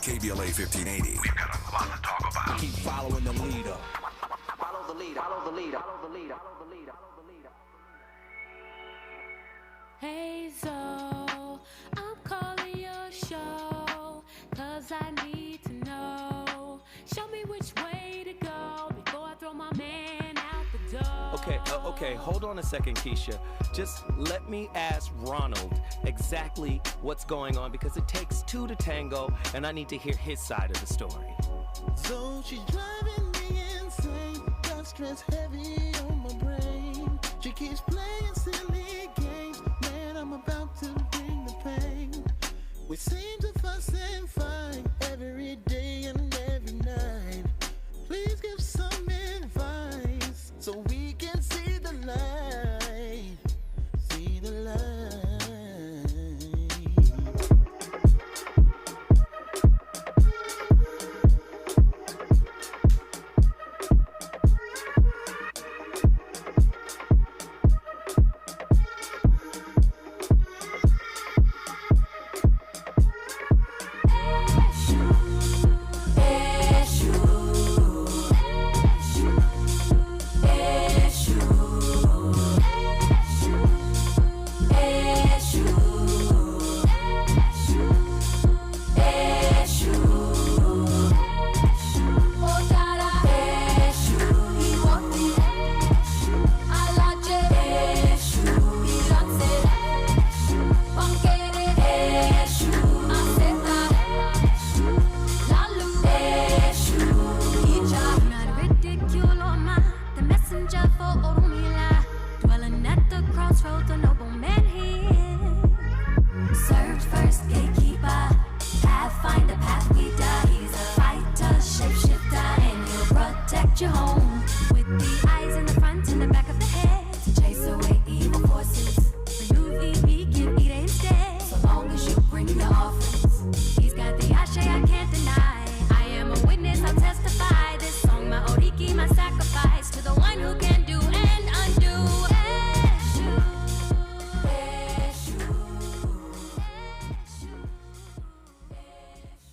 KBLA 1580. We've got a lot to talk about. Keep following the leader. Follow the leader. Follow the leader. Follow the leader. Follow the leader. Follow the leader. Hey, so I'm calling your show, 'cause I need to know. Show me which way to go before I throw my man out the door. Okay, hold on a second, Keisha. Just let me ask Ronald exactly what's going on, because it takes two to tango, and I need to hear his side of the story. So she's driving me insane, got stress heavy on my brain. She keeps playing silly games, man, I'm about to bring the pain. We seem to fuss and fight every day and every night. Please give some advice so we can see the light, see the light.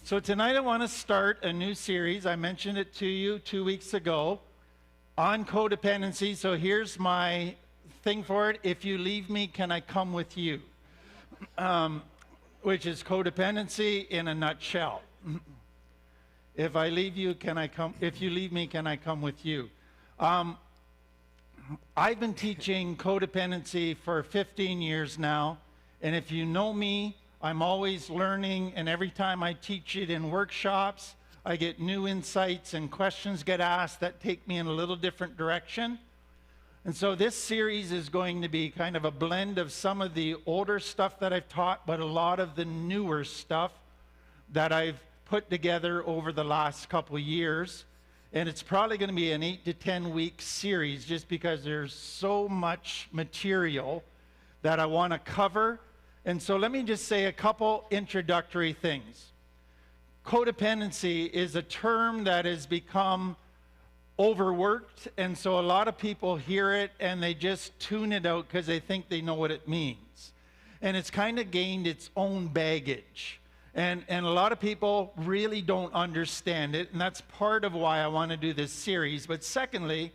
So tonight I want to start a new series. I mentioned it to you 2 weeks ago on codependency. So here's my thing for it. If you leave me, can I come with you? Which is codependency in a nutshell. If I leave you, can I come? If you leave me, can I come with you? I've been teaching codependency for 15 years now. And if you know me, I'm always learning, and every time I teach it in workshops, I get new insights and questions get asked that take me in a little different direction. And so this series is going to be kind of a blend of some of the older stuff that I've taught, but a lot of the newer stuff that I've put together over the last couple of years. And it's probably going to be an 8 to 10 week series, just because there's so much material that I want to cover. And so let me just say a couple introductory things. Codependency is a term that has become overworked, and so a lot of people hear it and they just tune it out because they think they know what it means. And it's kind of gained its own baggage. And a lot of people really don't understand it, and that's part of why I want to do this series. But secondly,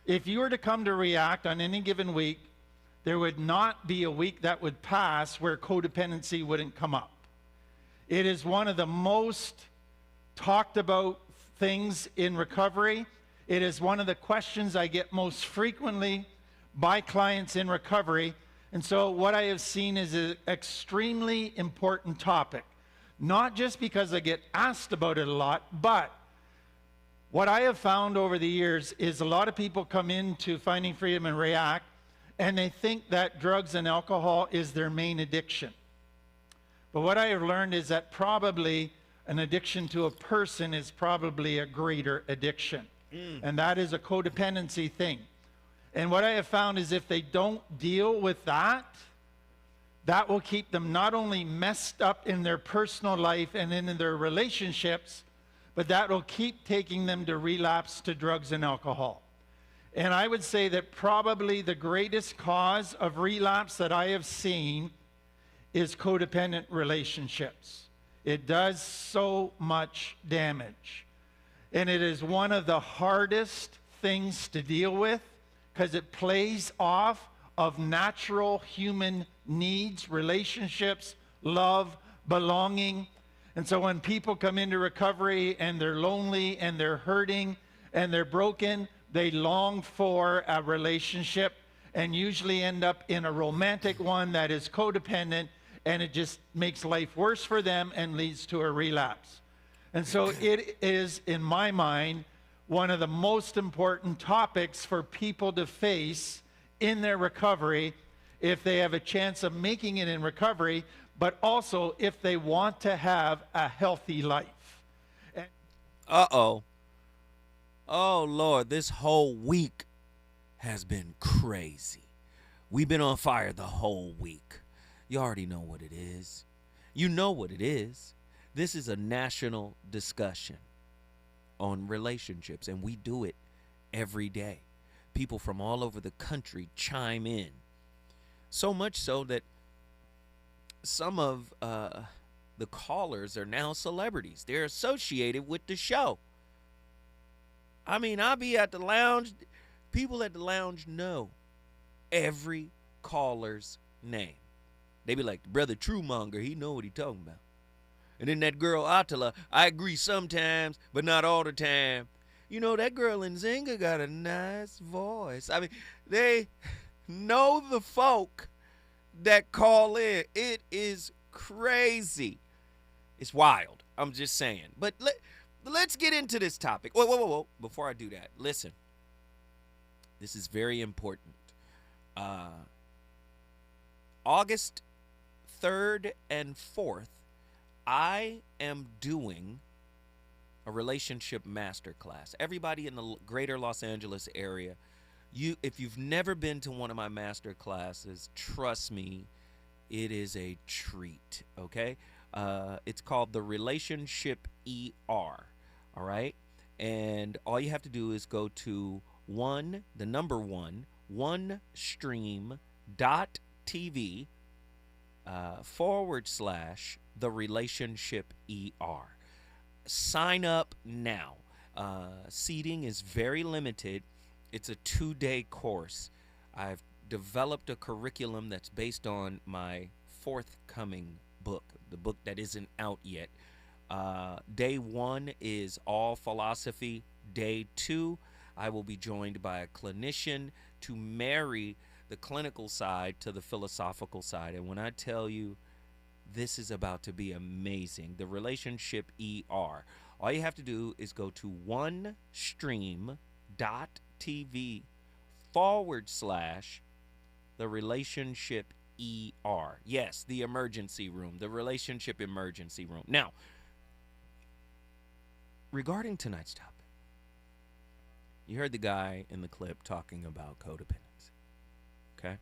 if you were to come to React on any given week, there would not be a week that would pass where codependency wouldn't come up. It is one of the most talked about things in recovery. It is one of the questions I get most frequently by clients in recovery. And so what I have seen is an extremely important topic. Not just because I get asked about it a lot, but what I have found over the years is a lot of people come into Finding Freedom and React, and they think that drugs and alcohol is their main addiction. But what I have learned is that probably an addiction to a person is probably a greater addiction. And that is a codependency thing. And what I have found is if they don't deal with that, that will keep them not only messed up in their personal life and in their relationships, but that will keep taking them to relapse to drugs and alcohol. And I would say that probably the greatest cause of relapse that I have seen is codependent relationships. It does so much damage. And it is one of the hardest things to deal with because it plays off of natural human needs, relationships, love, belonging. And so when people come into recovery and they're lonely and they're hurting and they're broken, they long for a relationship and usually end up in a romantic one that is codependent, and it just makes life worse for them and leads to a relapse. And so it is, in my mind, one of the most important topics for people to face in their recovery if they have a chance of making it in recovery, but also if they want to have a healthy life. Uh-oh. Oh, Lord, this whole week has been crazy. We've been on fire the whole week. You already know what it is. You know what it is. This is a national discussion on relationships, and we do it every day. People from all over the country chime in. So much so that some of the callers are now celebrities. They're associated with the show. I mean, I'll be at the lounge. People at the lounge know every caller's name. They be like, Brother Truemonger, he know what he talking about. And then that girl Attila, I agree sometimes, but not all the time. You know, that girl in Zynga got a nice voice. I mean, they know the folk that call in. It is crazy. It's wild. I'm just saying. But let's get into this topic. Whoa. Before I do that, listen. This is very important. August 3rd and 4th, I am doing a relationship masterclass. Everybody in the greater Los Angeles area, if you've never been to one of my master classes, trust me, it is a treat, okay? It's called the Relationship ER, all right? And all you have to do is go to onestream.tv / the Relationship ER. Sign up now. Seating is very limited. It's a 2-day course. I've developed a curriculum that's based on my forthcoming book, the book that isn't out yet. Day 1 is all philosophy. Day 2, I will be joined by a clinician to marry the clinical side to the philosophical side. And when I tell you, this is about to be amazing. The Relationship ER. All you have to do is go to onestream.tv / the Relationship ER. Yes, the emergency room, the relationship emergency room. Now, regarding tonight's topic, you heard the guy in the clip talking about codependency. Okay?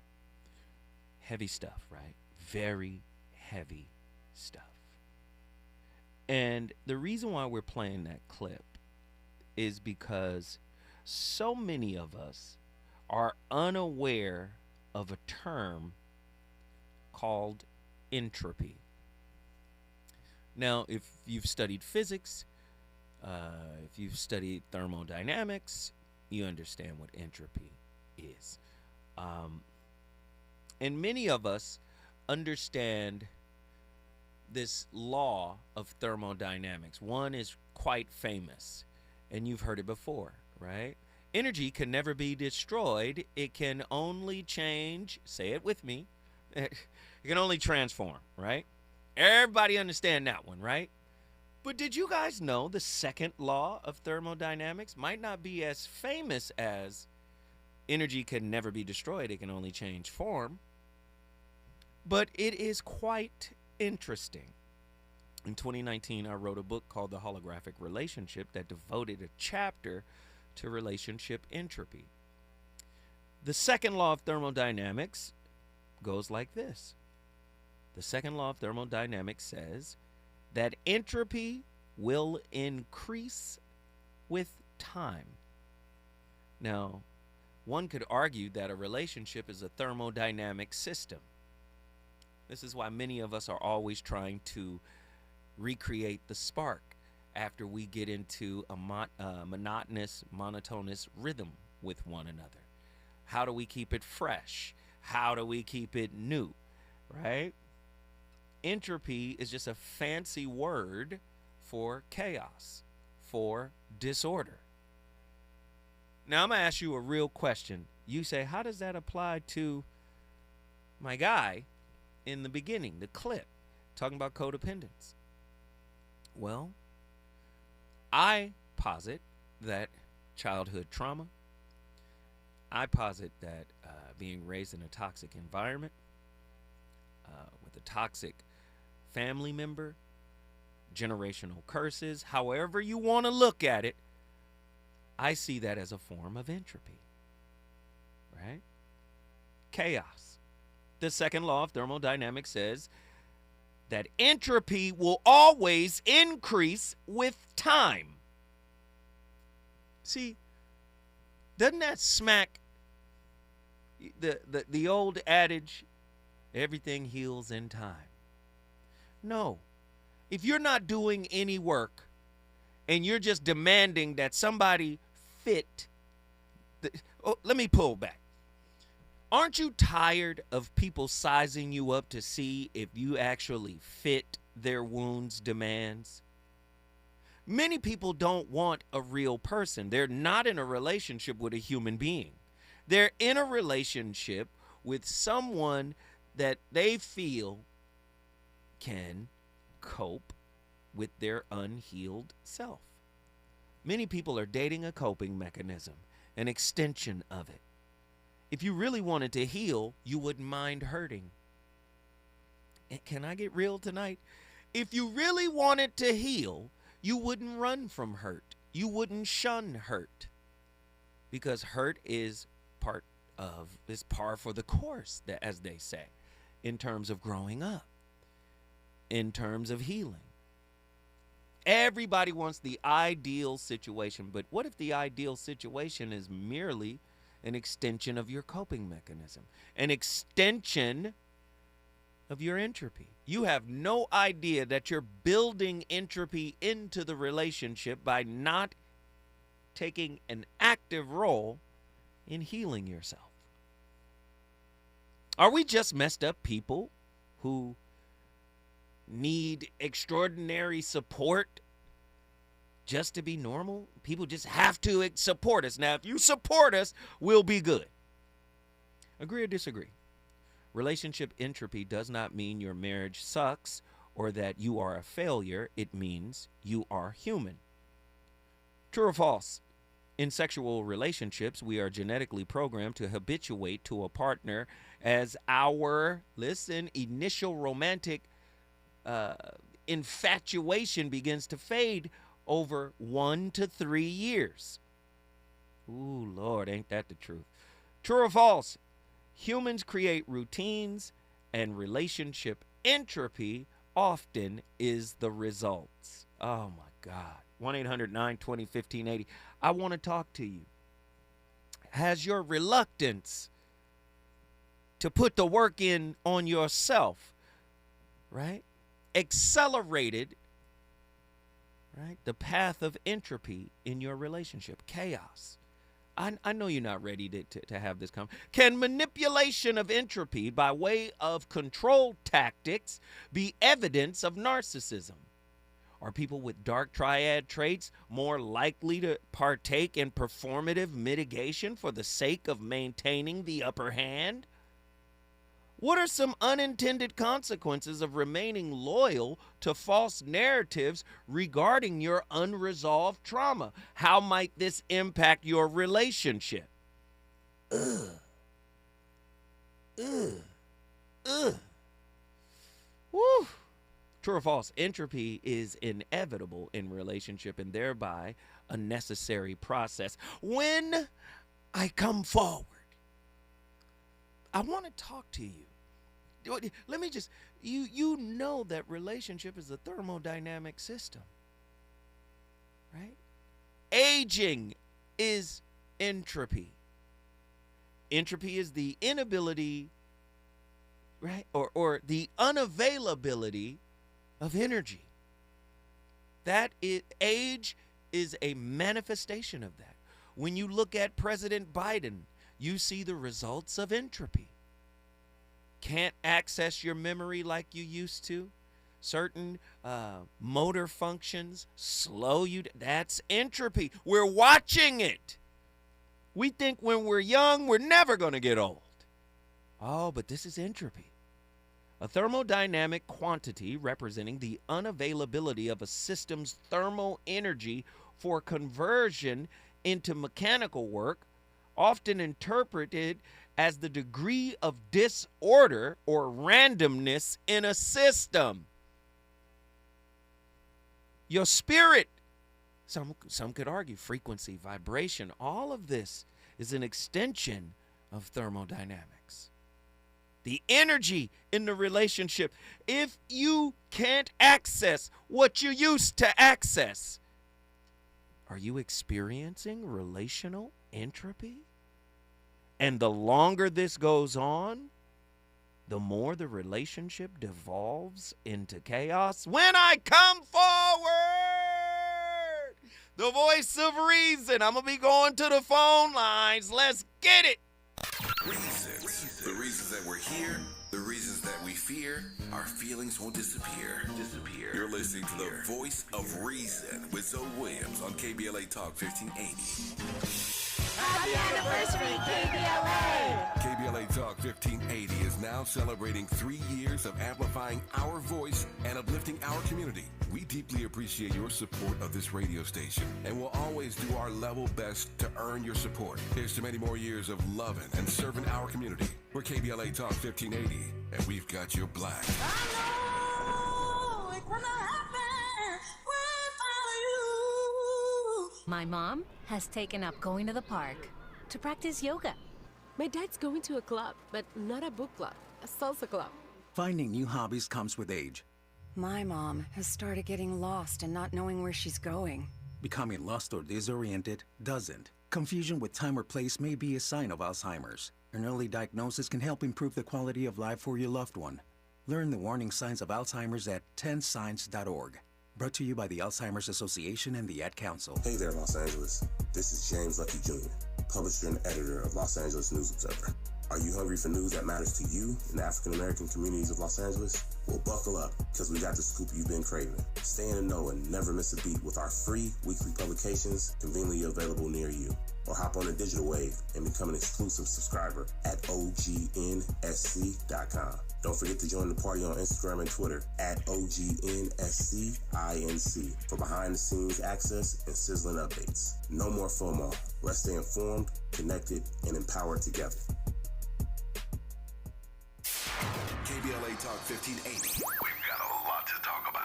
Heavy stuff, right? Very heavy stuff. And the reason why we're playing that clip is because so many of us are unaware of a term called entropy. Now, if you've studied physics, if you've studied thermodynamics, you understand what entropy is. And many of us understand this law of thermodynamics. One is quite famous, and you've heard it before, right? Energy can never be destroyed. It can only change. Say it with me. It can only transform, right? Everybody understand that one, right? But did you guys know the second law of thermodynamics might not be as famous as energy can never be destroyed, it can only change form, but it is quite interesting. In 2019, I wrote a book called The Holographic Relationship that devoted a chapter to relationship entropy. The second law of thermodynamics goes like this. The second law of thermodynamics says that entropy will increase with time. Now, one could argue that a relationship is a thermodynamic system. This is why many of us are always trying to recreate the spark after we get into a monotonous, monotonous rhythm with one another? How do we keep it fresh? How do we keep it new, right? Entropy is just a fancy word for chaos, for disorder. Now, I'm going to ask you a real question. You say, how does that apply to my guy in the beginning, the clip, talking about codependence? Well, I posit that childhood trauma, I posit that being raised in a toxic environment with a toxic family member, generational curses, however you want to look at it, I see that as a form of entropy, right? Chaos. The second law of thermodynamics says that entropy will always increase with time. See, doesn't that smack the old adage, everything heals in time? No. If you're not doing any work and you're just demanding that somebody fit, let me pull back. Aren't you tired of people sizing you up to see if you actually fit their wounds' demands? Many people don't want a real person. They're not in a relationship with a human being. They're in a relationship with someone that they feel can cope with their unhealed self. Many people are dating a coping mechanism, an extension of it. If you really wanted to heal, you wouldn't mind hurting. And can I get real tonight? If you really wanted to heal, you wouldn't run from hurt. You wouldn't shun hurt. Because hurt is par for the course, as they say, in terms of growing up, in terms of healing. Everybody wants the ideal situation, but what if the ideal situation is merely an extension of your coping mechanism, an extension of your entropy? You have no idea that you're building entropy into the relationship by not taking an active role in healing yourself. Are we just messed up people who need extraordinary support just to be normal? People just have to support us. Now, if you support us, we'll be good. Agree or disagree? Relationship entropy does not mean your marriage sucks or that you are a failure. It means you are human. True or false? In sexual relationships, we are genetically programmed to habituate to a partner as our, initial romantic infatuation begins to fade over 1 to 3 years. Ooh, Lord, ain't that the truth? True or false? Humans create routines, and relationship entropy often is the results. Oh, my God. 1-800-920-1580. I want to talk to you. Has your reluctance to put the work in on yourself, right, accelerated, right, the path of entropy in your relationship, chaos? I know you're not ready to have this conversation. Can manipulation of entropy by way of control tactics be evidence of narcissism? Are people with dark triad traits more likely to partake in performative mitigation for the sake of maintaining the upper hand? What are some unintended consequences of remaining loyal to false narratives regarding your unresolved trauma? How might this impact your relationship? Woo. True or false? Entropy is inevitable in relationship and thereby a necessary process. When I come forward, I want to talk to you. Let me just, you know that relationship is a thermodynamic system, right? Aging is entropy. Entropy is the inability, right, or the unavailability of energy. Age is a manifestation of that. When you look at President Biden, you see the results of entropy. Can't access your memory like you used to. Certain motor functions slow you. That's entropy. We're watching it. We think when we're young, we're never going to get old. Oh, but this is entropy. A thermodynamic quantity representing the unavailability of a system's thermal energy for conversion into mechanical work, often interpreted as the degree of disorder or randomness in a system. Your spirit, some could argue frequency, vibration, all of this is an extension of thermodynamics. The energy in the relationship. If you can't access what you used to access, are you experiencing relational entropy? And the longer this goes on, the more the relationship devolves into chaos. When I come forward, the voice of reason, I'm going to be going to the phone lines. Let's get it. Reasons. The reasons that we're here, the reasons that we fear, our feelings won't disappear. You're listening to the voice of reason with Zoe Williams on KBLA Talk 1580. Happy anniversary, KBLA! KBLA Talk 1580 is now celebrating 3 years of amplifying our voice and uplifting our community. We deeply appreciate your support of this radio station and will always do our level best to earn your support. Here's to many more years of loving and serving our community. We're KBLA Talk 1580, and we've got your black. I know it's gonna happen without you. My mom has taken up going to the park to practice yoga. My dad's going to a club, but not a book club, a salsa club. Finding new hobbies comes with age. My mom has started getting lost and not knowing where she's going. Becoming lost or disoriented doesn't. Confusion with time or place may be a sign of Alzheimer's. An early diagnosis can help improve the quality of life for your loved one. Learn the warning signs of Alzheimer's at 10signs.org. Brought to you by the Alzheimer's Association and the Ad Council. Hey there, Los Angeles. This is James Lucky Jr., publisher and editor of Los Angeles News Observer. Are you hungry for news that matters to you in the African-American communities of Los Angeles? Well, buckle up, because we got the scoop you've been craving. Stay in the know and never miss a beat with our free weekly publications conveniently available near you. Or hop on the digital wave and become an exclusive subscriber at OGNSC.com. Don't forget to join the party on Instagram and Twitter at OGNSCINC for behind-the-scenes access and sizzling updates. No more FOMO. Let's stay informed, connected, and empowered together. KBLA Talk 1580. We've got a lot to talk about.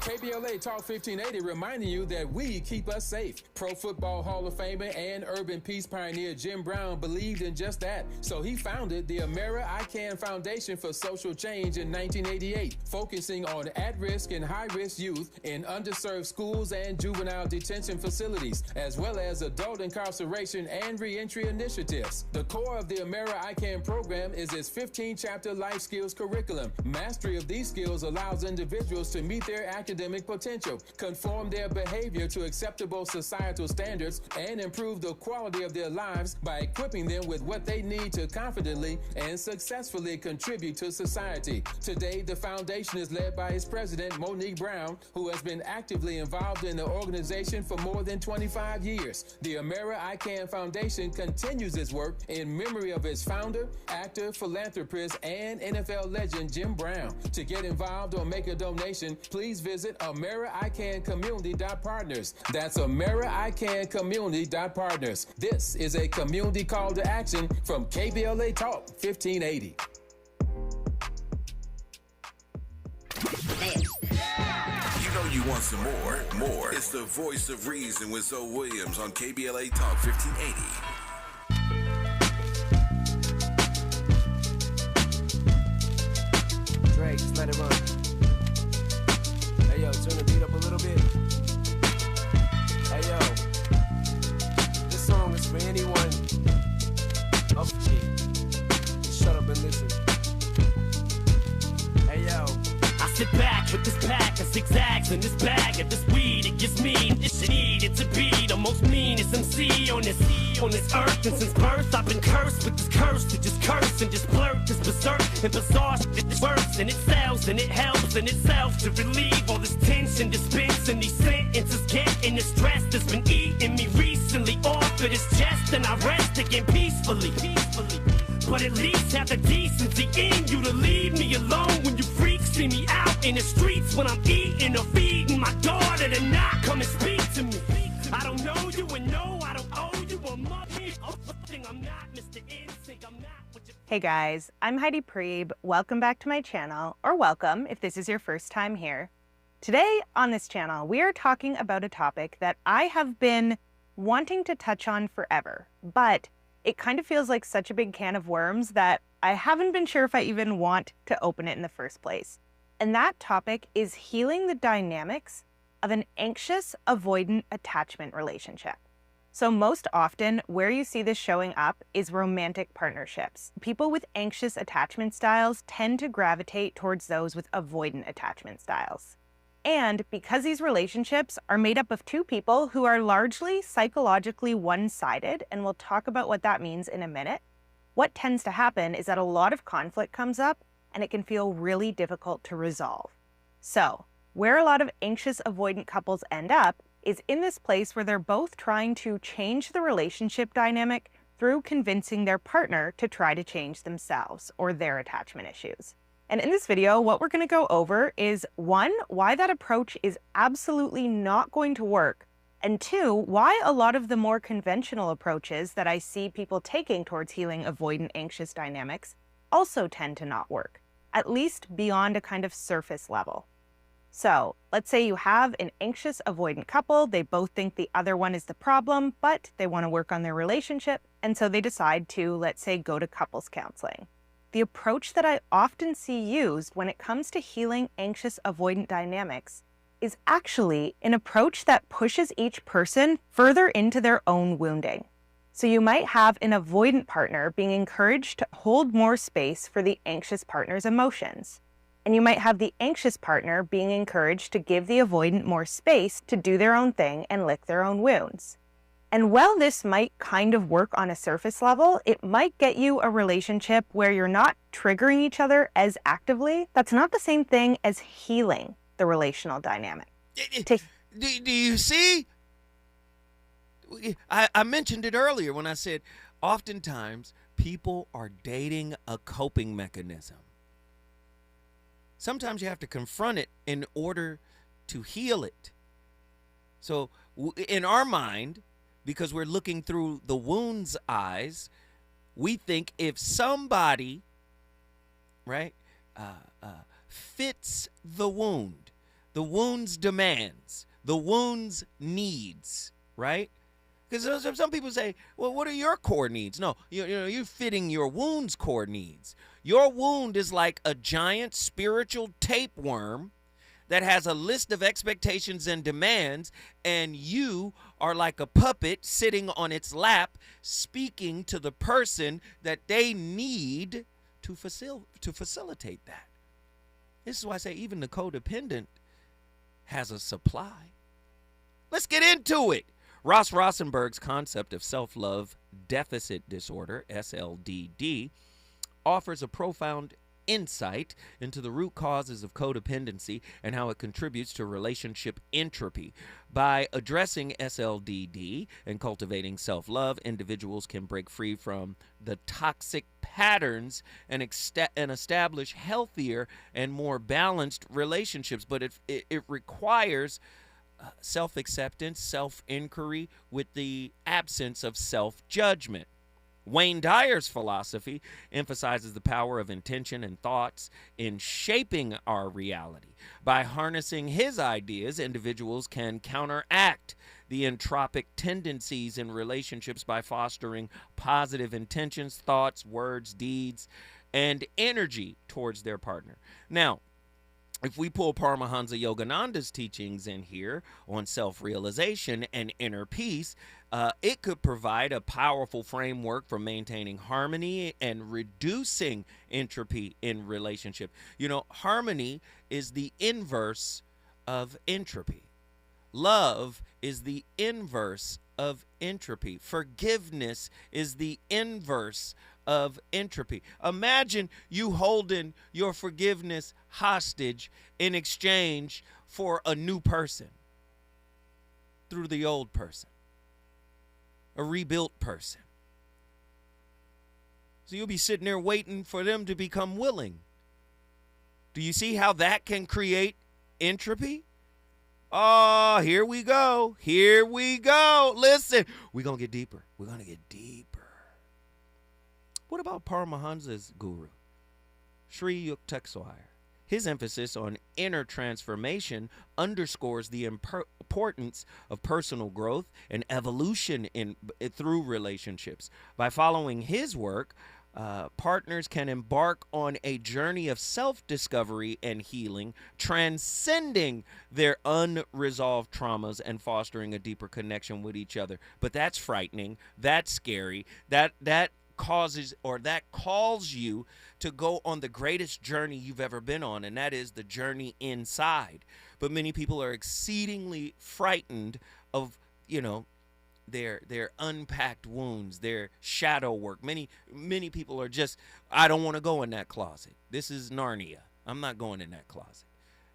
KBLA Talk 1580 reminding you that we keep us safe. Pro Football Hall of Famer and urban peace pioneer Jim Brown believed in just that. So he founded the Amera I Can Foundation for Social Change in 1988, focusing on at-risk and high-risk youth in underserved schools and juvenile detention facilities, as well as adult incarceration and reentry initiatives. The core of the Amera I Can program is its 15-chapter life skills curriculum. Mastery of these skills allows individuals to meet their academic potential, conform their behavior to acceptable societal standards, and improve the quality of their lives by equipping them with what they need to confidently and successfully contribute to society. Today, the foundation is led by its president, Monique Brown, who has been actively involved in the organization for more than 25 years. The Amera I Can Foundation continues its work in memory of its founder, actor, philanthropist, and NFL legend Jim Brown. To get involved or make a donation, please visit AmeriCanCommunity.partners. That's AmeriCanCommunity.partners. This is a community call to action from KBLA Talk 1580. You know you want some more. It's the voice of reason with Zoe Williams on KBLA Talk 1580. Drake, just let it run. Hey yo, turn the beat up a little bit. Hey yo, this song is for anyone up here. Shut up and listen. Hey yo. I sit back with this pack of zigzags in this bag of this weed. me. This needed to be the most meanest MC on this earth. And since birth, I've been cursed with this curse to just curse and just blurt this berserk and bizarre shit that's worse. And it sells and it helps in itself to relieve all this tension, dispensing these sentences, getting the stress that's been eating me recently off of this chest. And I rest again peacefully. But at least have the decency in you to leave me alone when you freaks see me out in the streets when I'm eating or feeding my daughter to not come and speak to me. I don't know you and no, I don't owe you a money. I'm not Mr. Instinct, I'm not what you... Hey guys, I'm Heidi Preeb. Welcome back to my channel, or welcome if this is your first time here. Today on this channel, we are talking about a topic that I have been wanting to touch on forever, but it kind of feels like such a big can of worms that I haven't been sure if I even want to open it in the first place. And that topic is healing the dynamics of an anxious avoidant attachment relationship. So most often where you see this showing up is romantic partnerships. People with anxious attachment styles tend to gravitate towards those with avoidant attachment styles. And because these relationships are made up of two people who are largely psychologically one-sided, and we'll talk about what that means in a minute, what tends to happen is that a lot of conflict comes up and it can feel really difficult to resolve. So, where a lot of anxious avoidant couples end up is in this place where they're both trying to change the relationship dynamic through convincing their partner to try to change themselves or their attachment issues. And in this video, what we're going to go over is 1, why that approach is absolutely not going to work, and 2, why a lot of the more conventional approaches that I see people taking towards healing avoidant anxious dynamics also tend to not work, at least beyond a kind of surface level. So let's say you have an anxious avoidant couple, they both think the other one is the problem, but they want to work on their relationship, and so they decide to, let's say, go to couples counseling. The approach that I often see used when it comes to healing anxious avoidant dynamics is actually an approach that pushes each person further into their own wounding. So you might have an avoidant partner being encouraged to hold more space for the anxious partner's emotions. And you might have the anxious partner being encouraged to give the avoidant more space to do their own thing and lick their own wounds. And while this might kind of work on a surface level, it might get you a relationship where you're not triggering each other as actively. That's not the same thing as healing the relational dynamic. Do you see? I mentioned it earlier when I said oftentimes people are dating a coping mechanism. Sometimes you have to confront it in order to heal it. So in our mind, because we're looking through the wound's eyes, we think if somebody, right, fits the wound's demands, the wound's needs, right? Because some people say, well, what are your core needs? No, you're fitting your wound's core needs. Your wound is like a giant spiritual tapeworm that has a list of expectations and demands, and you are like a puppet sitting on its lap, speaking to the person that they need to facilitate that. This is why I say even the codependent has a supply. Let's get into it. Ross Rosenberg's concept of self-love deficit disorder, SLDD, offers a profound insight into the root causes of codependency and how it contributes to relationship entropy. By addressing SLDD and cultivating self-love, individuals can break free from the toxic patterns and establish healthier and more balanced relationships. But it requires self-acceptance, self-inquiry with the absence of self-judgment. Wayne Dyer's philosophy emphasizes the power of intention and thoughts in shaping our reality. By harnessing his ideas, individuals can counteract the entropic tendencies in relationships by fostering positive intentions, thoughts, words, deeds, and energy towards their partner. Now, if we pull Paramahansa Yogananda's teachings in here on self-realization and inner peace, it could provide a powerful framework for maintaining harmony and reducing entropy in relationship. You know, harmony is the inverse of entropy. Love is the inverse of entropy. Forgiveness is the inverse of entropy. Imagine you holding your forgiveness hostage in exchange for a new person through the old person, a rebuilt person. So you'll be sitting there waiting for them to become willing. Do you see how that can create entropy? Oh, here we go. Here we go. Listen, we're going to get deeper. We're going to get deeper. What about Paramahansa's guru, Sri Yukteswar? His emphasis on inner transformation underscores the importance of personal growth and evolution through relationships. By following his work, partners can embark on a journey of self-discovery and healing, transcending their unresolved traumas and fostering a deeper connection with each other. But that's frightening. That's scary. That causes, or that calls you to go on the greatest journey you've ever been on, and that is the journey inside. But many people are exceedingly frightened of, their unpacked wounds, their shadow work. Many people are just, I don't want to go in that closet. This is Narnia. I'm not going in that closet.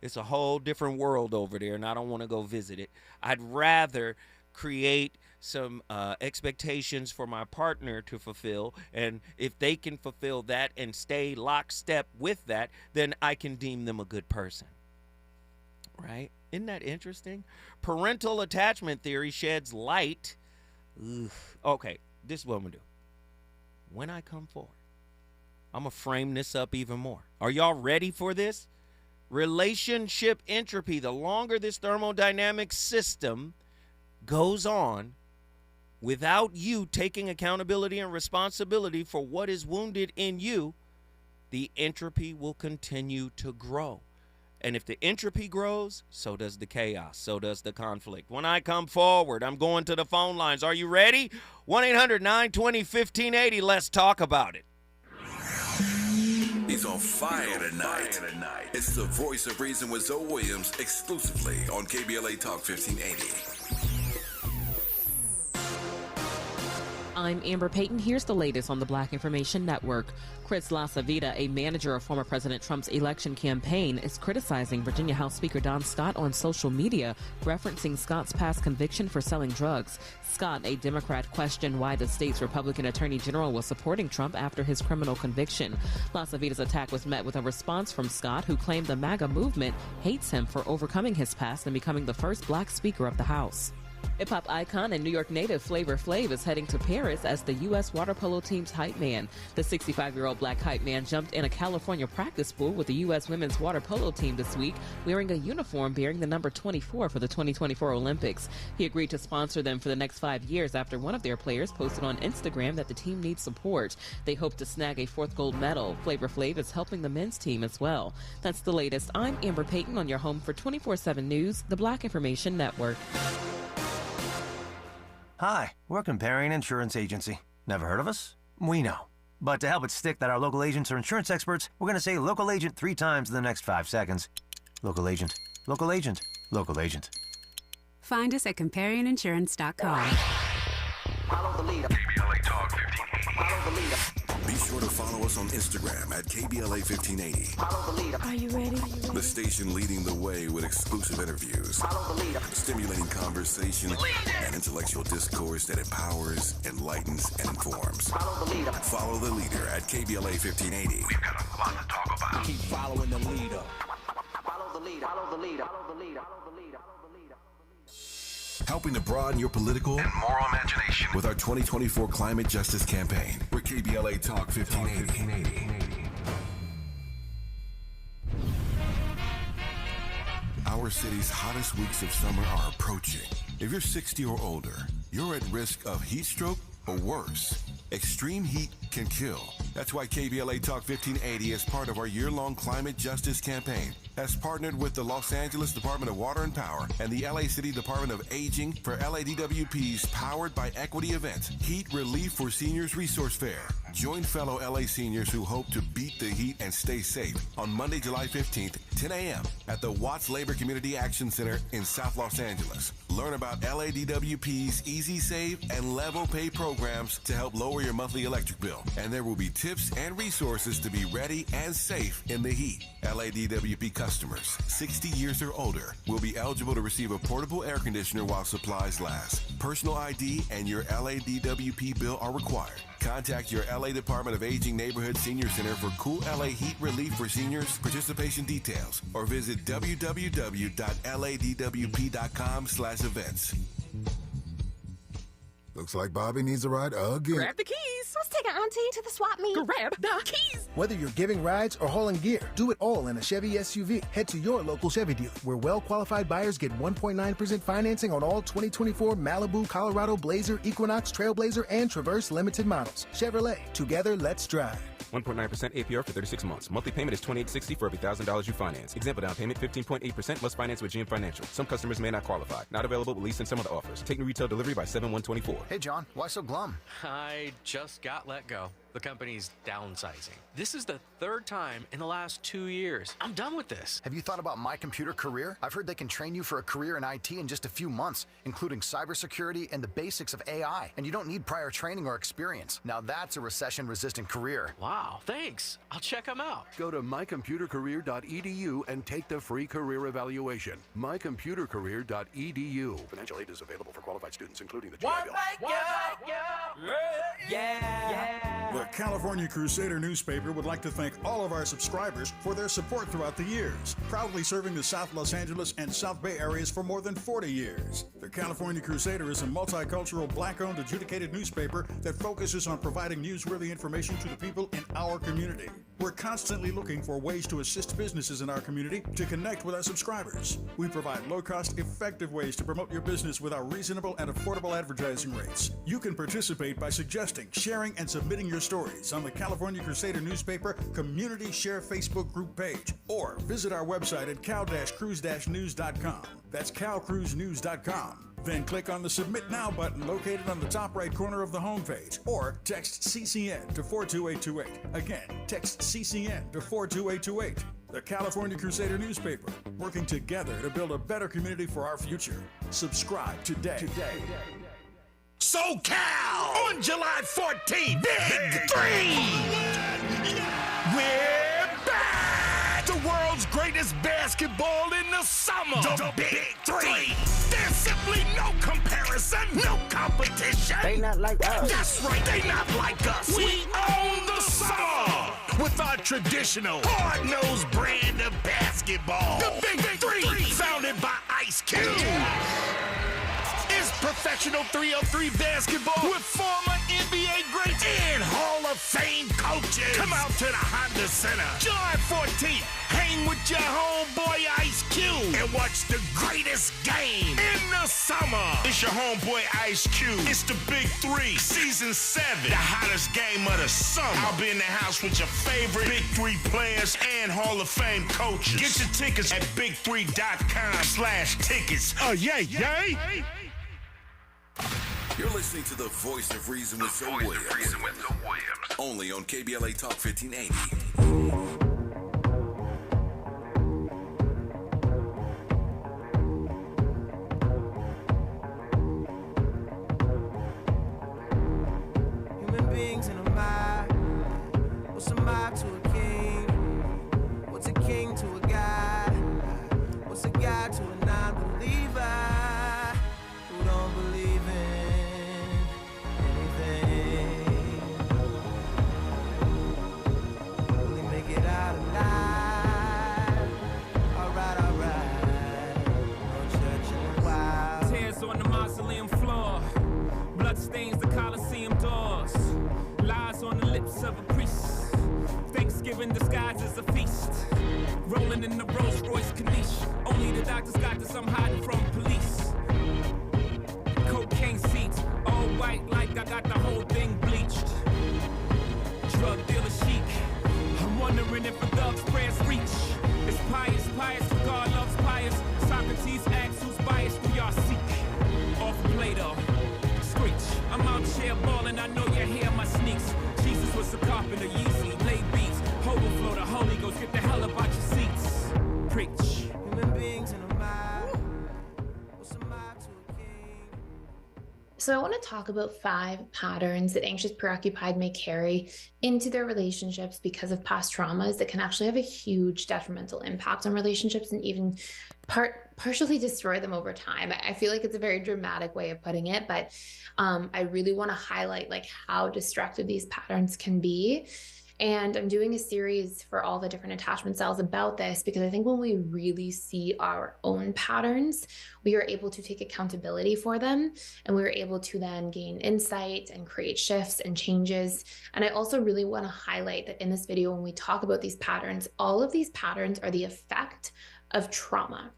It's a whole different world over there, and I don't want to go visit it. I'd rather create some expectations for my partner to fulfill, and if they can fulfill that and stay lockstep with that, then I can deem them a good person. Right? Isn't that interesting? Parental attachment theory sheds light. Okay, this is what I'm going to do. When I come forward, I'm going to frame this up even more. Are y'all ready for this? Relationship entropy. The longer this thermodynamic system goes on without you taking accountability and responsibility for what is wounded in you, the entropy will continue to grow. And if the entropy grows, so does the chaos, so does the conflict. When I come forward, I'm going to the phone lines. Are you ready? 1-800-920-1580. Let's talk about it. He's on fire tonight. It's the voice of reason with Zoe Williams, exclusively on KBLA Talk 1580. I'm Amber Payton. Here's the latest on the Black Information Network. Chris LaSavita, a manager of former President Trump's election campaign, is criticizing Virginia House Speaker Don Scott on social media, referencing Scott's past conviction for selling drugs. Scott, a Democrat, questioned why the state's Republican Attorney General was supporting Trump after his criminal conviction. LaSavita's attack was met with a response from Scott, who claimed the MAGA movement hates him for overcoming his past and becoming the first black Speaker of the House. Hip-hop icon and New York native Flavor Flav is heading to Paris as the U.S. water polo team's hype man. The 65-year-old black hype man jumped in a California practice pool with the U.S. women's water polo team this week, wearing a uniform bearing the number 24 for the 2024 Olympics. He agreed to sponsor them for the next 5 years after one of their players posted on Instagram that the team needs support. They hope to snag a fourth gold medal. Flavor Flav is helping the men's team as well. That's the latest. I'm Amber Payton on your home for 24/7 News, the Black Information Network. Hi, we're Comparion Insurance Agency. Never heard of us? We know. But to help it stick that our local agents are insurance experts, we're going to say local agent 3 times in the next 5 seconds. Local agent, local agent, local agent. Find us at ComparionInsurance.com. Follow the leader. KBLA Talk 1580. Follow the leader. Be sure to follow us on Instagram at KBLA 1580. Follow the leader. Are you ready? The station leading the way with exclusive interviews, Follow the leader. stimulating conversation, and intellectual discourse that empowers, enlightens, and informs. Follow the leader. Follow the leader at KBLA 1580. We've got a lot to talk about. Keep following the leader. Follow the leader. Follow the leader. Follow the leader. Helping to broaden your political and moral imagination with our 2024 Climate Justice Campaign. We're KBLA Talk 1580. Our city's hottest weeks of summer are approaching. If you're 60 or older, you're at risk of heat stroke or worse. Extreme heat can kill. That's why KBLA Talk 1580 is part of our year-long Climate Justice Campaign. Has partnered with the Los Angeles Department of Water and Power and the LA City Department of Aging for LADWP's Powered by Equity event, Heat Relief for Seniors Resource Fair. Join fellow LA seniors who hope to beat the heat and stay safe on Monday, July 15th, 10 a.m. at the Watts Labor Community Action Center in South Los Angeles. Learn about LADWP's Easy Save and Level Pay programs to help lower your monthly electric bill. And there will be tips and resources to be ready and safe in the heat. LADWP customers 60 years or older will be eligible to receive a portable air conditioner while supplies last. Personal ID and your LADWP bill are required. Contact your LA Department of Aging Neighborhood Senior Center for Cool LA Heat Relief for Seniors participation details, or visit www.ladwp.com/events. Looks like Bobby needs a ride again. Grab the keys. Let's take our auntie to the swap meet. Grab the keys. Whether you're giving rides or hauling gear, do it all in a Chevy SUV. Head to your local Chevy dealer, where well-qualified buyers get 1.9% financing on all 2024 Malibu, Colorado, Blazer, Equinox, Trailblazer, and Traverse limited models. Chevrolet, together, let's drive. 1.9% APR for 36 months. Monthly payment is $28.60 for every $1,000 you finance. Example down payment 15.8% must finance with GM Financial. Some customers may not qualify. Not available with lease and some other offers. Take new retail delivery by 7/1/24. Hey John, why so glum? I just got let go. The company's downsizing. This is the third time in the last 2 years. I'm done with this. Have you thought about My Computer Career? I've heard they can train you for a career in IT in just a few months, including cybersecurity and the basics of AI. And you don't need prior training or experience. Now that's a recession-resistant career. Wow, thanks. I'll check them out. Go to mycomputercareer.edu and take the free career evaluation. mycomputercareer.edu. Financial aid is available for qualified students, including the GI Bill. The California Crusader newspaper would like to thank all of our subscribers for their support throughout the years, proudly serving the South Los Angeles and South Bay areas for more than 40 years. The California Crusader is a multicultural, black-owned, adjudicated newspaper that focuses on providing newsworthy information to the people in our community. We're constantly looking for ways to assist businesses in our community to connect with our subscribers. We provide low-cost, effective ways to promote your business with our reasonable and affordable advertising rates. You can participate by suggesting, sharing, and submitting your stories on the California Crusader newspaper Community Share Facebook group page, or visit our website at cal-cruise-news.com. That's calcruisenews.com. Then click on the Submit Now button located on the top right corner of the homepage, or text CCN to 42828. Again, text CCN to 42828. The California Crusader newspaper, working together to build a better community for our future. Subscribe today. SoCal on July 14th, Big 3. We're back. The world's greatest basketball in the summer. The Big 3. There's simply no comparison, no competition. They not like us. That's right, they not like us. We own the summer with our traditional hard-nosed brand of basketball. The Big 3, founded by Ice Cube. It's professional 303 basketball with former NBA greats and Hall of Fame coaches. Come out to the Honda Center July 14th. Hang with your homeboy Ice Cube and watch the greatest game in the summer. It's your homeboy Ice Cube. It's the Big 3, Season 7. The hottest game of the summer. I'll be in the house with your favorite Big 3 players and Hall of Fame coaches. Get your tickets at big3.com/tickets. Yay. You're listening to the Voice of Reason with Zoe Williams. Only on KBLA Talk 1580. Human beings in a mob. What's a mob to a king? What's a king to a god? What's a god to a non-believer who don't believe in anything? Will he make it out alive? Alright. No church in a while. Tears on the mausoleum floor. Blood stains the Coliseum doors. Lies on the lips of a priest. Thanksgiving disguised as a feast. Rolling in the Rolls Royce Caniche. Only the doctors got this, I'm hiding from police. Cocaine seats, all white like I got the whole thing bleached. Drug dealer chic. I'm wondering if a thug's prayers reach. It's pious, for God loves pious. Socrates asks who's biased, who y'all seek. Off Plato, screech. I'm out here balling, I know you hear my sneaks. Jesus was So I want to talk about 5 patterns that anxious preoccupied may carry into their relationships because of past traumas that can actually have a huge detrimental impact on relationships and even partially destroy them over time. I feel like it's a very dramatic way of putting it, but I really want to highlight like how destructive these patterns can be. And I'm doing a series for all the different attachment styles about this because I think when we really see our own patterns, we are able to take accountability for them and we are able to then gain insight and create shifts and changes. And I also really want to highlight that in this video, when we talk about these patterns, all of these patterns are the effect of trauma.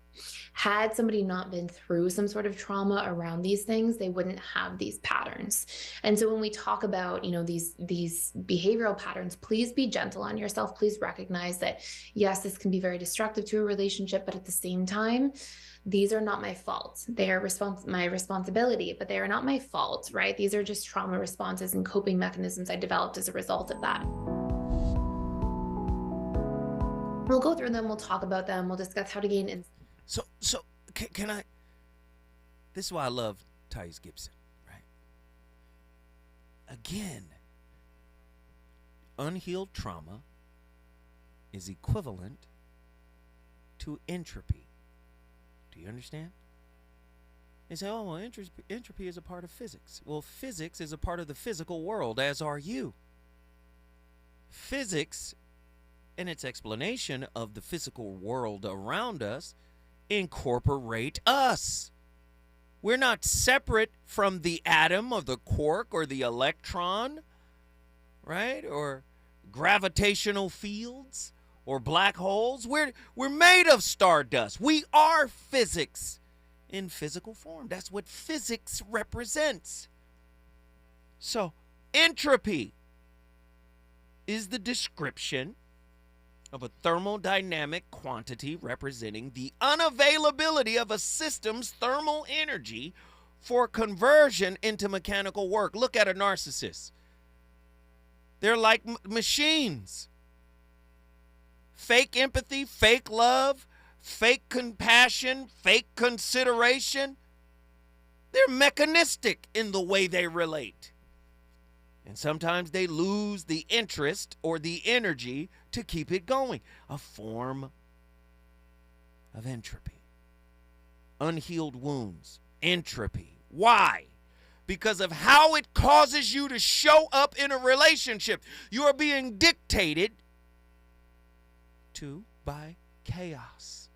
Had somebody not been through some sort of trauma around these things, they wouldn't have these patterns. And so when we talk about, these behavioral patterns, please be gentle on yourself. Please recognize that, yes, this can be very destructive to a relationship, but at the same time, these are not my fault. They are my responsibility, but they are not my fault, right? These are just trauma responses and coping mechanisms I developed as a result of that. We'll go through them. We'll talk about them. We'll discuss how to gain insight. So can I? This is why I love Thais Gibson, right? Again, unhealed trauma is equivalent to entropy. Do you understand? They say, oh, well, entropy is a part of physics. Well, physics is a part of the physical world, as are you. Physics and its explanation of the physical world around us incorporate us. We're not separate from the atom or the quark or the electron, right? Or gravitational fields or black holes. We're made of stardust. We are physics in physical form. That's what physics represents. So, entropy is the description of a thermodynamic quantity representing the unavailability of a system's thermal energy for conversion into mechanical work. Look at a narcissist. They're like machines. Fake empathy, fake love, fake compassion, fake consideration. They're mechanistic in the way they relate. And sometimes they lose the interest or the energy to keep it going. A form of entropy. Unhealed wounds. Entropy. Why? Because of how it causes you to show up in a relationship. You are being dictated to by chaos.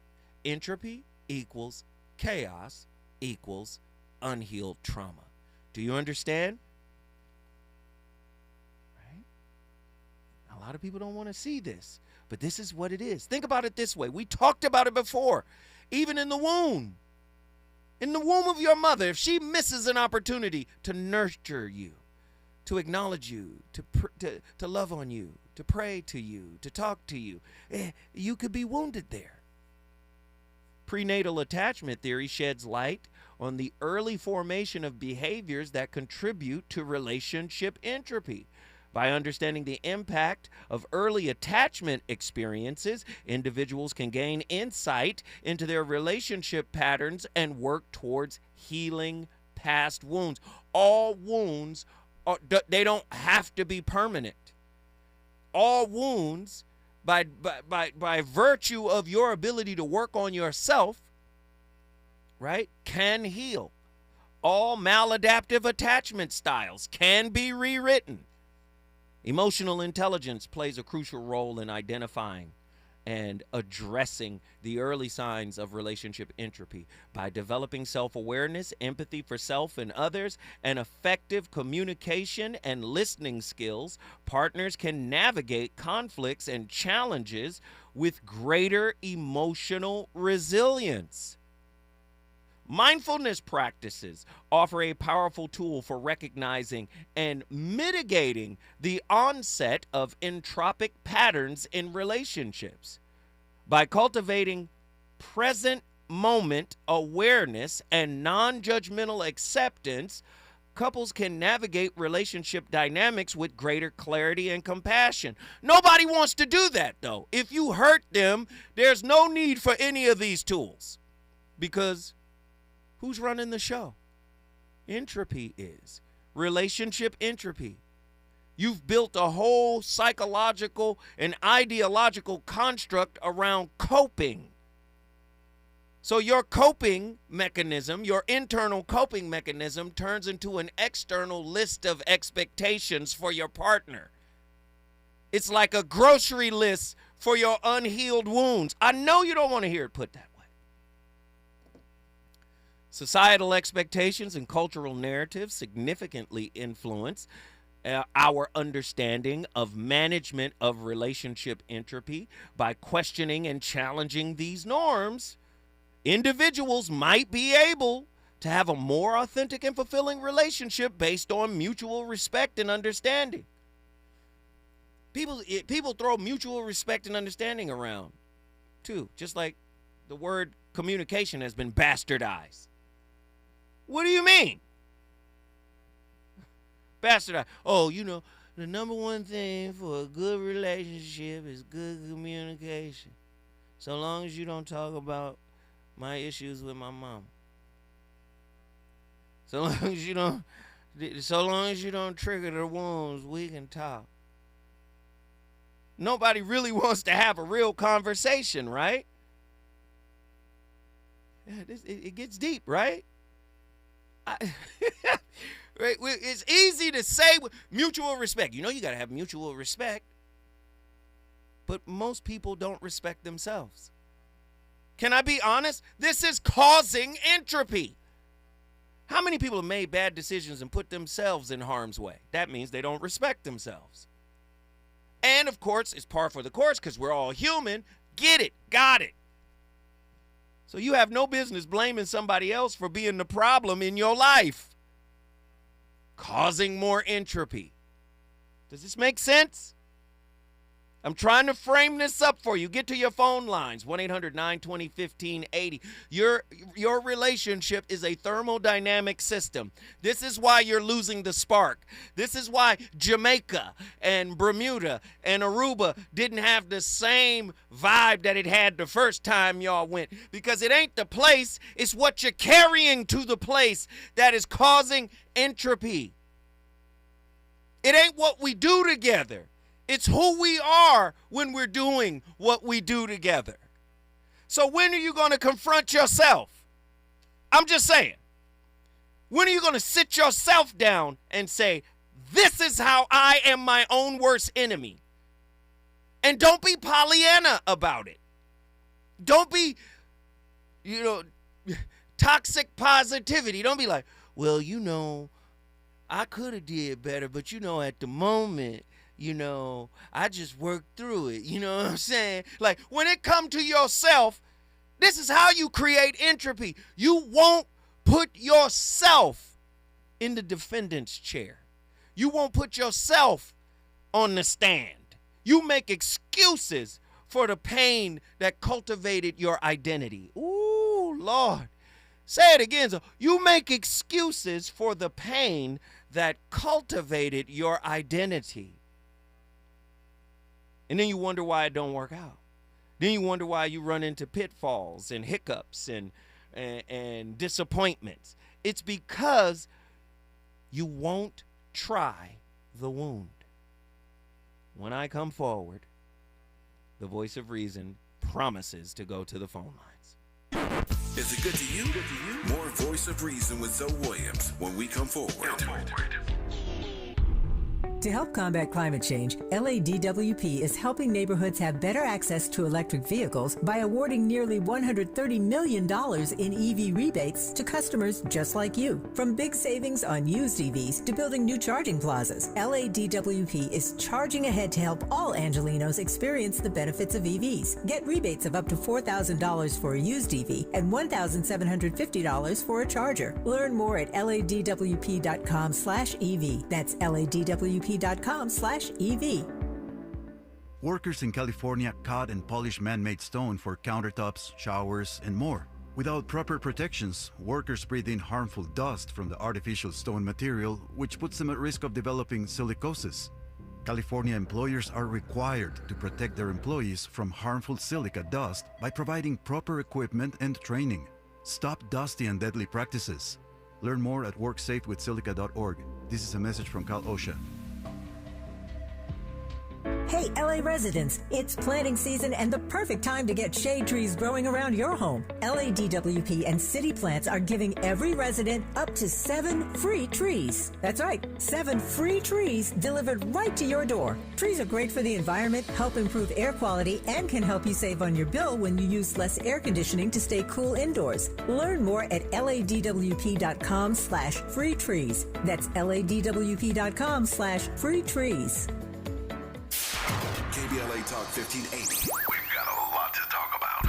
Entropy equals chaos equals unhealed trauma. Do you understand? A lot of people don't want to see this, but this is what it is. Think about it this way. We talked about it before. Even in the womb of your mother, if she misses an opportunity to nurture you, to acknowledge you, to love on you, to pray to you, to talk to you, you could be wounded there. Prenatal attachment theory sheds light on the early formation of behaviors that contribute to relationship entropy. By understanding the impact of early attachment experiences, individuals can insight insight into their relationship patterns and work towards healing past wounds. All wounds, they don't have to be permanent. All wounds, by virtue of your ability to work on yourself, right, can heal. All maladaptive attachment styles can be rewritten. Emotional intelligence plays a crucial role in identifying and addressing the early signs of relationship entropy. By developing self-awareness, empathy for self and others, and effective communication and listening skills, partners can navigate conflicts and challenges with greater emotional resilience. Mindfulness practices offer a powerful tool for recognizing and mitigating the onset of entropic patterns in relationships. By cultivating present moment awareness and non-judgmental acceptance, couples can navigate relationship dynamics with greater clarity and compassion. Nobody wants to do that, though. If you hurt them, there's no need for any of these tools because who's running the show? entropy is. Relationship entropy. You've built a whole psychological and ideological construct around coping. So your coping mechanism, your internal coping mechanism, turns into an external list of expectations for your partner. It's like a grocery list for your unhealed wounds. I know you don't want to hear it put that way. Societal expectations and cultural narratives significantly influence our understanding of management of relationship entropy. By questioning and challenging these norms, individuals might be able to have a more authentic and fulfilling relationship based on mutual respect and understanding. People throw mutual respect and understanding around, too, just like the word communication has been bastardized. What do you mean? Bastardized. Oh, you know, the number one thing for a good relationship is good communication. So long as you don't talk about my issues with my mom. So long as you don't trigger the wounds, we can talk. Nobody really wants to have a real conversation, right? Yeah, it gets deep, right? Right? It's easy to say mutual respect. You know you got to have mutual respect. But most people don't respect themselves. Can I be honest? This is causing entropy. How many people have made bad decisions and put themselves in harm's way? That means they don't respect themselves. And, of course, it's par for the course because we're all human. Get it. Got it. So you have no business blaming somebody else for being the problem in your life, causing more entropy. Does this make sense? I'm trying to frame this up for you. Get to your phone lines, 1-800-920-1580. Your relationship is a thermodynamic system. This is why you're losing the spark. This is why Jamaica and Bermuda and Aruba didn't have the same vibe that it had the first time y'all went. Because it ain't the place, it's what you're carrying to the place that is causing entropy. It ain't what we do together. It's who we are when we're doing what we do together. So when are you going to confront yourself? I'm just saying. When are you going to sit yourself down and say, this is how I am my own worst enemy? And don't be Pollyanna about it. Don't be, toxic positivity. Don't be like, well, I could have did better, but at the moment, I just worked through it. You know what I'm saying? Like, when it comes to yourself, this is how you create entropy. You won't put yourself in the defendant's chair. You won't put yourself on the stand. You make excuses for the pain that cultivated your identity. Ooh, Lord. Say it again. So you make excuses for the pain that cultivated your identity. And then you wonder why it don't work out. Then you wonder why you run into pitfalls and hiccups and disappointments. It's because you won't try the wound. When I come forward, the voice of reason promises to go to the phone lines. Is it good to you? More Voice of Reason with Zoe Williams when we come forward. To help combat climate change, LADWP is helping neighborhoods have better access to electric vehicles by awarding nearly $130 million in EV rebates to customers just like you. From big savings on used EVs to building new charging plazas, LADWP is charging ahead to help all Angelinos experience the benefits of EVs. Get rebates of up to $4,000 for a used EV and $1,750 for a charger. Learn more at ladwp.com/EV. That's ladwp.com/EV. Workers in California cut and polish man-made stone for countertops, showers, and more. Without proper protections, workers breathe in harmful dust from the artificial stone material, which puts them at risk of developing silicosis. California employers are required to protect their employees from harmful silica dust by providing proper equipment and training. Stop dusty and deadly practices. Learn more at worksafewithsilica.org. This is a message from Cal OSHA. Hey, LA residents, it's planting season and the perfect time to get shade trees growing around your home. LADWP and City Plants are giving every resident up to 7 free trees. That's right, 7 free trees delivered right to your door. Trees are great for the environment, help improve air quality, and can help you save on your bill when you use less air conditioning to stay cool indoors. Learn more at ladwp.com/free trees. That's ladwp.com/free trees. KBLA Talk 1580. We've got a lot to talk about.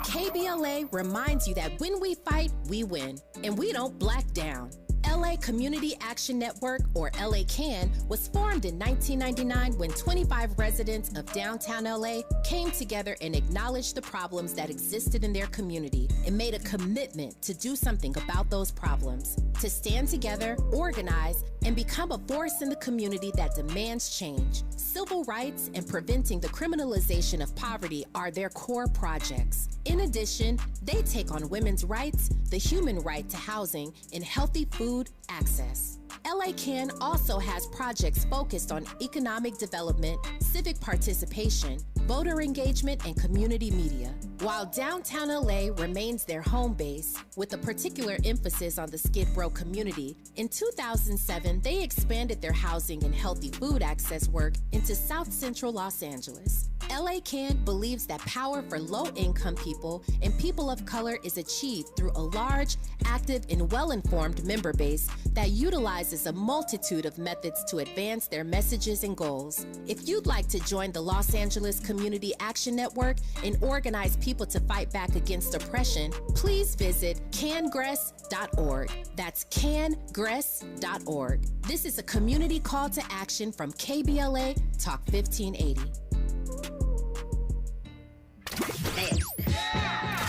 KBLA reminds you that when we fight, we win, and we don't black down. LA Community Action Network, or LA CAN, was formed in 1999 when 25 residents of downtown LA came together and acknowledged the problems that existed in their community and made a commitment to do something about those problems, to stand together, organize, and become a force in the community that demands change. Civil rights and preventing the criminalization of poverty are their core projects. In addition, they take on women's rights, the human right to housing, and healthy food access. LA CAN also has projects focused on economic development, civic participation, voter engagement, and community media. While downtown LA remains their home base, with a particular emphasis on the Skid Row community, in 2007, they expanded their housing and healthy food access work into South Central Los Angeles. LA CAN believes that power for low-income people and people of color is achieved through a large, active, and well-informed member base that utilizes a multitude of methods to advance their messages and goals. If you'd like to join the Los Angeles Community Action Network and organize people to fight back against oppression, please visit cangress.org. That's cangress.org. This is a community call to action from KBLA Talk 1580.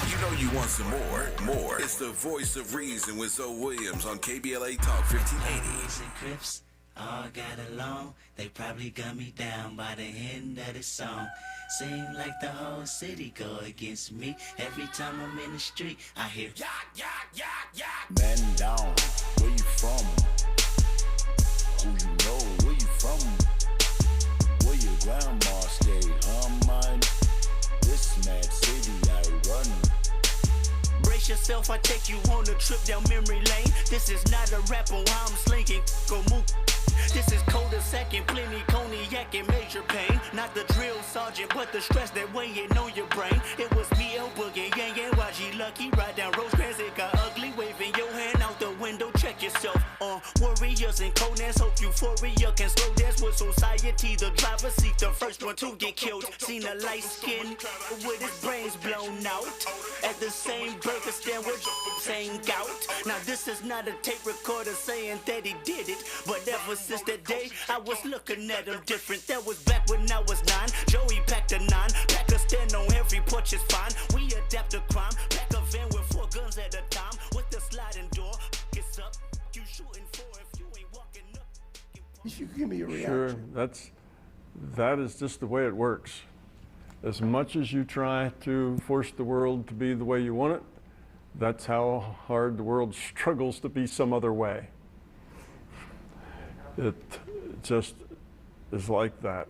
You know you want some more. It's the voice of reason with Zoe Williams on KBLA Talk 1580. All got along, they probably gun me down by the end of the song. Seem like the whole city go against me. Every time I'm in the street, I hear Man down, where you from? Who you know, where you from? Where your grandma stay, huh, mine? This mad city I run. brace yourself, I take you on a trip down memory lane. This is not a rap on how I'm slinking. Go move. This is cul-de-sac and plenty cognac and major pain. Not the drill sergeant, but the stress that weighing on your brain. It was me, El Boogie, Yang, and YG Lucky. Ride down Rosecrans, it got ugly. Waving your hand out the window, check yourself. Warriors and Conans, hope euphoria can slow dance with society. The driver's seat, the first one to get killed. Seen a light skin with his brains blown out. At the same burger stand with same gout. Now this is not a tape recorder saying that he did it, but ever since that day, I was looking at him different. That was back when I was 9. Joey packed a 9. Pack a stand on every porch is fine. We adapt to crime. Pack a van with 4 guns at a time. With the sliding door, it's up. You shooting for if you ain't walking up. If you give me a reaction. Sure, that is just the way it works. As much as you try to force the world to be the way you want it, that's how hard the world struggles to be some other way. It just is like that.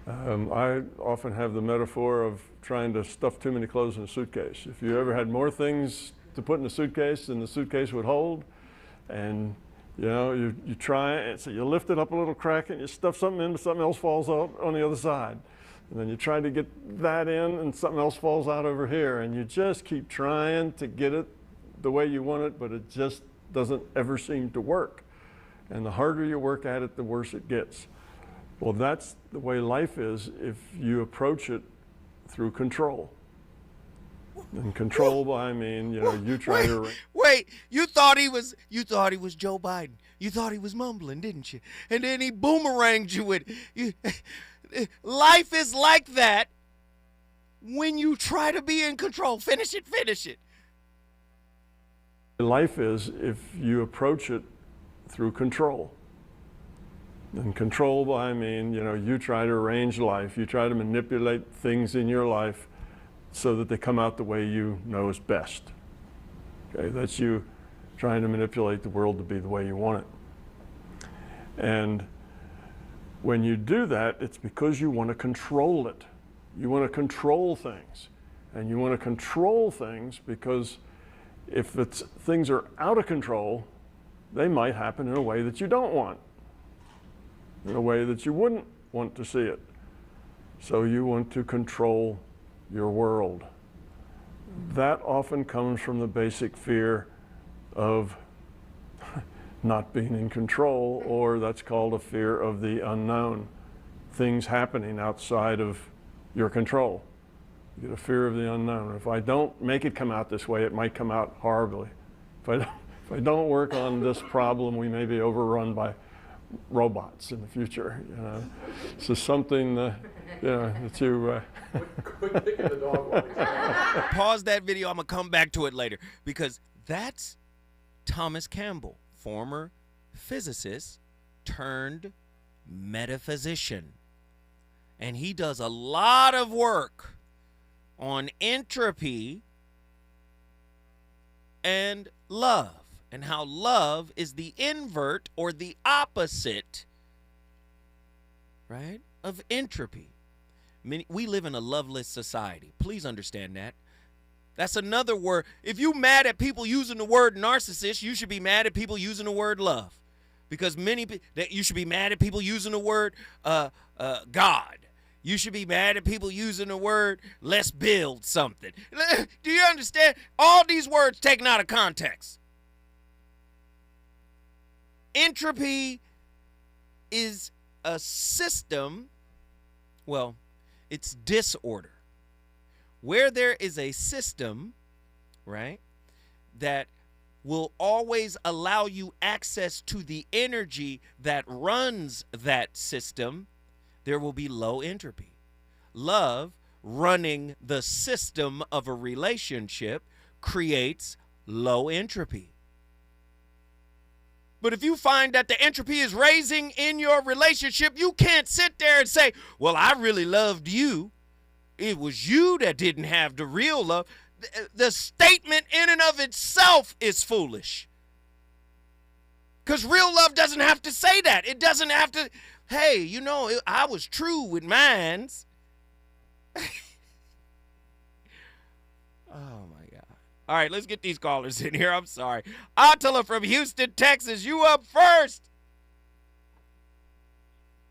I often have the metaphor of trying to stuff too many clothes in a suitcase. If you ever had more things to put in a suitcase than the suitcase would hold, and you try it, so you lift it up a little crack and you stuff something in, but something else falls out on the other side. And then you try to get that in and something else falls out over here, and you just keep trying to get it the way you want it, but it just doesn't ever seem to work. And the harder you work at it, the worse it gets. Well, that's the way life is if you approach it through control. And control, I mean, you try to... Wait, you thought he was Joe Biden. You thought he was mumbling, didn't you? And then he boomeranged you with... Life is like that when you try to be in control. Finish it. Life is if you approach it through control. And control, I mean, you try to arrange life. You try to manipulate things in your life so that they come out the way you know is best. Okay, that's you trying to manipulate the world to be the way you want it. And when you do that, it's because you want to control it. You want to control things. And you want to control things because if things are out of control, they might happen in a way that you don't want, in a way that you wouldn't want to see it. So you want to control your world. That often comes from the basic fear of not being in control, or that's called a fear of the unknown, things happening outside of your control. You get a fear of the unknown. If I don't make it come out this way, it might come out horribly. If I don't work on this problem, we may be overrun by robots in the future. You know, so something that you. Pause that video. I'm gonna come back to it later because that's Thomas Campbell, former physicist turned metaphysician, and he does a lot of work on entropy and love, and how love is the invert or the opposite, right, of entropy. We live in a loveless society. Please understand that. That's another word. If you're mad at people using the word narcissist, you should be mad at people using the word love. Because you should be mad at people using the word God. You should be mad at people using the word let's build something. Do you understand? All these words taken out of context. Entropy is a system, well, it's disorder. Where there is a system, right, that will always allow you access to the energy that runs that system, there will be low entropy. Love, running the system of a relationship, creates low entropy. But if you find that the entropy is raising in your relationship, you can't sit there and say, well, I really loved you. It was you that didn't have the real love. The statement in and of itself is foolish. Because real love doesn't have to say that. It doesn't have to, hey, you know, I was true with mines. Oh, my God. All right, let's get these callers in here. I'm sorry. Attila from Houston, Texas. You up first.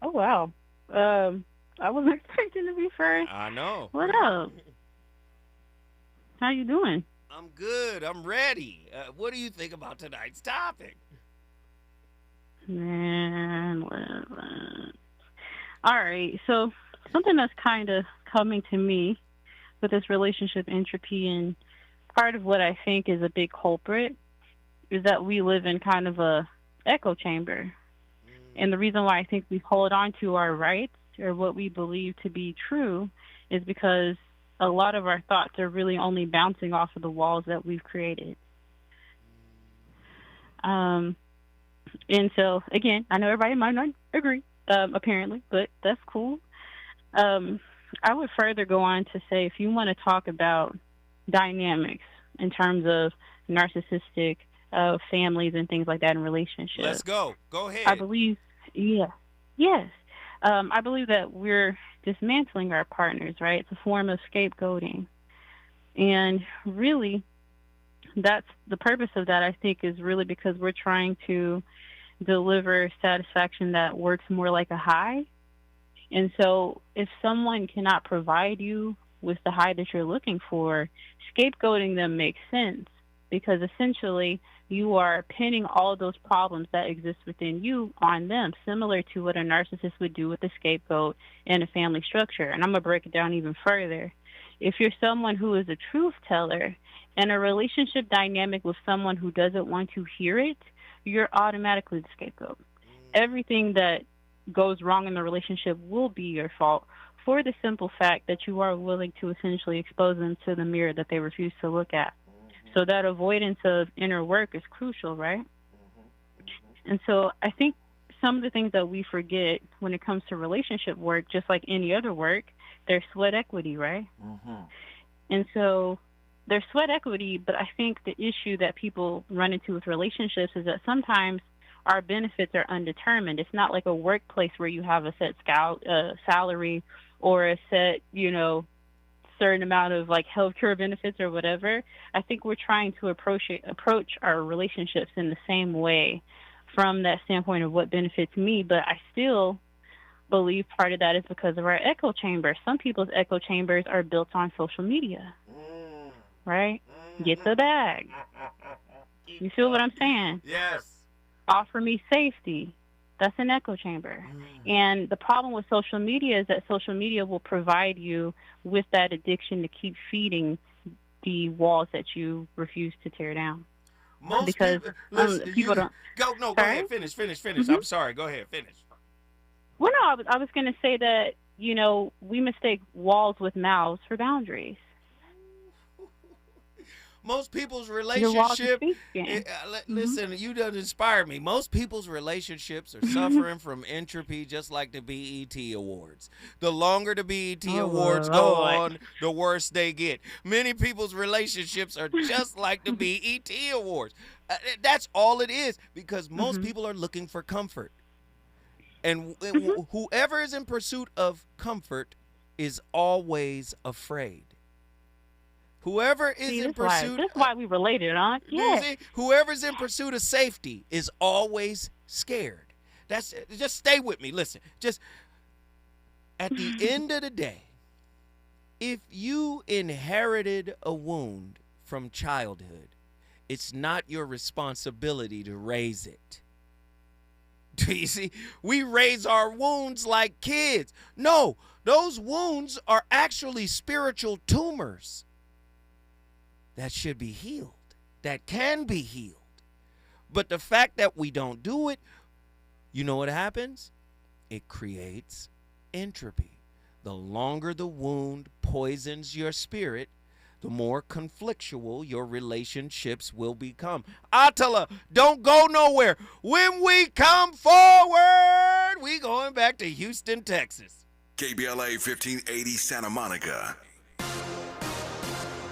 Oh, wow. I wasn't expecting to be first. I know. What up? How you doing? I'm good. I'm ready. What do you think about tonight's topic? Man, whatever. All right. So something that's kind of coming to me with this relationship entropy, and part of what I think is a big culprit is that we live in kind of a echo chamber. And the reason why I think we hold on to our rights or what we believe to be true is because a lot of our thoughts are really only bouncing off of the walls that we've created. And so, again, I know everybody might not agree, apparently, but that's cool. I would further go on to say, if you want to talk about dynamics in terms of narcissistic families and things like that in relationships. Let's go. Go ahead. I believe, yes. I believe that we're dismantling our partners, right? It's a form of scapegoating. And really, that's the purpose of that, I think, is really because we're trying to deliver satisfaction that works more like a high. And so if someone cannot provide you with the high that you're looking for, scapegoating them makes sense, because essentially you are pinning all of those problems that exist within you on them, similar to what a narcissist would do with a scapegoat in a family structure. And I'm going to break it down even further. If you're someone who is a truth teller and a relationship dynamic with someone who doesn't want to hear it, you're automatically the scapegoat. Everything that goes wrong in the relationship will be your fault, for the simple fact that you are willing to essentially expose them to the mirror that they refuse to look at. So that avoidance of inner work is crucial, right? And so I think some of the things that we forget when it comes to relationship work, just like any other work, there's sweat equity, right? And so there's sweat equity, but I think the issue that people run into with relationships is that sometimes our benefits are undetermined. It's not like a workplace where you have a set salary or a set, certain amount of like healthcare benefits or whatever. I think we're trying to approach our relationships in the same way from that standpoint of what benefits me, but I still believe part of that is because of our echo chamber. Some people's echo chambers are built on social media, right? Get the bag. You feel what I'm saying? Yes. Offer me safety. That's an echo chamber. And the problem with social media is that social media will provide you with that addiction to keep feeding the walls that you refuse to tear down. Because people don't. Go ahead. Finish. Mm-hmm. I'm sorry. Go ahead. Finish. Well, no, I was going to say that, we mistake walls with mouths for boundaries. Most people's relationship, listen, Mm-hmm. you done inspired me. Most people's relationships are suffering from entropy, just like the BET Awards. The longer the BET Awards go on, the worse they get. Many people's relationships are just like the BET Awards. That's all it is, because most people are looking for comfort. And whoever is in pursuit of comfort is always afraid. Whoever is in pursuit... That's why we related, huh? Yeah. Whoever's in pursuit of safety is always scared. Just stay with me. Listen, just at the end of the day, if you inherited a wound from childhood, it's not your responsibility to raise it. Do you see? We raise our wounds like kids. No, those wounds are actually spiritual tumors that should be healed, that can be healed. But the fact that we don't do it, you know what happens? It creates entropy. The longer the wound poisons your spirit, the more conflictual your relationships will become. Attila, don't go nowhere. When we come forward, we going back to Houston, Texas. KBLA 1580 Santa Monica.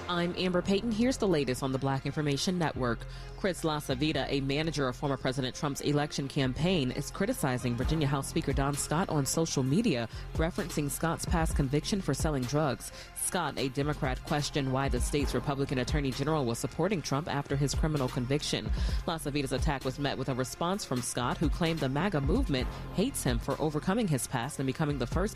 I'm Amber Payton. Here's the latest on the Black Information Network. Chris LaSavita, a manager of former President Trump's election campaign, is criticizing Virginia House Speaker Don Scott on social media, referencing Scott's past conviction for selling drugs. Scott, a Democrat, questioned why the state's Republican Attorney General was supporting Trump after his criminal conviction. LaSavita's attack was met with a response from Scott, who claimed the MAGA movement hates him for overcoming his past and becoming the first